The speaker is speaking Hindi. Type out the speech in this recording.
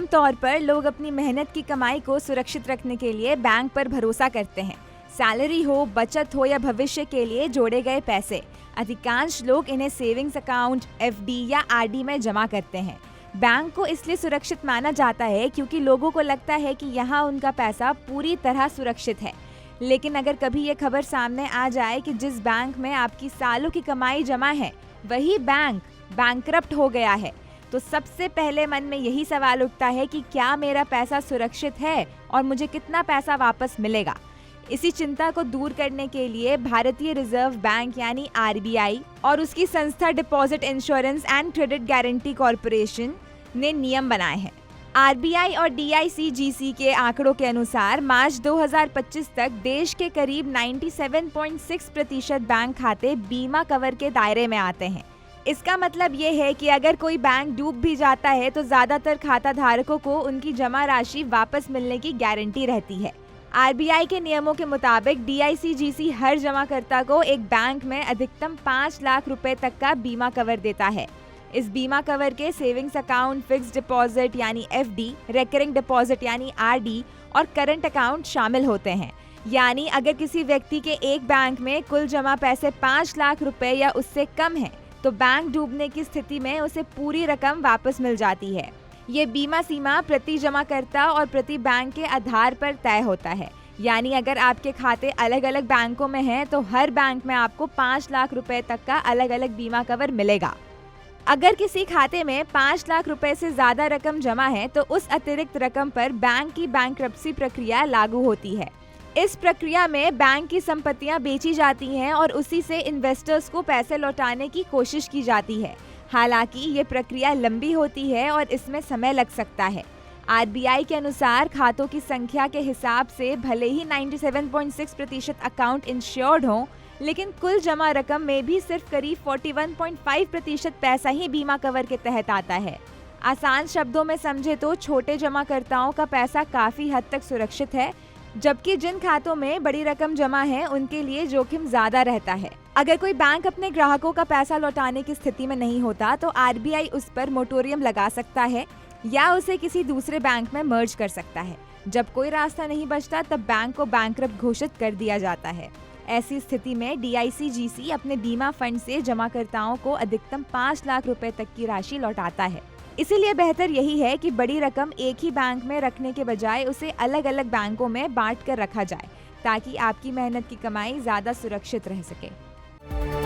आमतौर पर लोग अपनी मेहनत की कमाई को सुरक्षित रखने के लिए बैंक पर भरोसा करते हैं। सैलरी हो, बचत हो या भविष्य के लिए जोड़े गए पैसे, अधिकांश लोग इन्हें सेविंग्स अकाउंट, एफडी या आरडी में जमा करते हैं। बैंक को इसलिए सुरक्षित माना जाता है क्योंकि लोगों को लगता है कि यहाँ उनका पैसा पूरी तरह सुरक्षित है। लेकिन अगर कभी ये खबर सामने आ जाए कि जिस बैंक में आपकी सालों की कमाई जमा है वही बैंक बैंकरप्ट हो गया है, तो सबसे पहले मन में यही सवाल उठता है कि क्या मेरा पैसा सुरक्षित है और मुझे कितना पैसा वापस मिलेगा। इसी चिंता को दूर करने के लिए भारतीय रिजर्व बैंक यानी आरबीआई और उसकी संस्था deposit insurance and credit guarantee corporation ने नियम बनाए हैं। आरबीआई और डीआईसीजीसी के आंकड़ों के अनुसार मार्च 2025 तक देश के करीब 97.6% बैंक खाते बीमा कवर के दायरे में आते हैं। इसका मतलब ये है कि अगर कोई बैंक डूब भी जाता है तो ज्यादातर खाता धारकों को उनकी जमा राशि वापस मिलने की गारंटी रहती है। आरबीआई के नियमों के मुताबिक डीआईसीजीसी हर जमाकर्ता को एक बैंक में अधिकतम 5 लाख रुपए तक का बीमा कवर देता है। इस बीमा कवर के सेविंग्स अकाउंट, फिक्स्ड डिपॉजिट यानी एफडी, रिकरिंग डिपॉजिट यानी आरडी और करंट अकाउंट शामिल होते हैं। यानी अगर किसी व्यक्ति के एक बैंक में कुल जमा पैसे 5 लाख रुपए या उससे कम है तो बैंक डूबने की स्थिति में उसे पूरी रकम वापस मिल जाती है। ये बीमा सीमा प्रति जमाकर्ता और प्रति बैंक के आधार पर तय होता है। यानी अगर आपके खाते अलग अलग बैंकों में हैं तो हर बैंक में आपको 5 लाख रुपए तक का अलग अलग बीमा कवर मिलेगा। अगर किसी खाते में 5 लाख रुपए से ज्यादा रकम जमा है तो उस अतिरिक्त रकम पर बैंक की बैंकरप्सी प्रक्रिया लागू होती है। इस प्रक्रिया में बैंक की संपत्तियां बेची जाती हैं और उसी से इन्वेस्टर्स को पैसे लौटाने की कोशिश की जाती है। हालांकि ये प्रक्रिया लंबी होती है और इसमें समय लग सकता है। आरबीआई के अनुसार खातों की संख्या के हिसाब से भले ही 97.6% अकाउंट इंश्योर्ड हों, लेकिन कुल जमा रकम में भी सिर्फ करीब 41.5% पैसा ही बीमा कवर के तहत आता है। आसान शब्दों में समझे तो छोटे जमाकर्ताओं का पैसा काफी हद तक सुरक्षित है, जबकि जिन खातों में बड़ी रकम जमा है उनके लिए जोखिम ज्यादा रहता है। अगर कोई बैंक अपने ग्राहकों का पैसा लौटाने की स्थिति में नहीं होता तो आरबीआई उस पर मोरेटोरियम लगा सकता है या उसे किसी दूसरे बैंक में मर्ज कर सकता है। जब कोई रास्ता नहीं बचता तब बैंक को बैंकरप्ट घोषित कर दिया जाता है। ऐसी स्थिति में डीआईसीजीसी अपने बीमा फंड से जमाकर्ताओं को अधिकतम 5 लाख रुपए तक की राशि लौटाता है। इसीलिए बेहतर यही है कि बड़ी रकम एक ही बैंक में रखने के बजाय उसे अलग अलग बैंकों में बांट कर रखा जाए, ताकि आपकी मेहनत की कमाई ज्यादा सुरक्षित रह सके।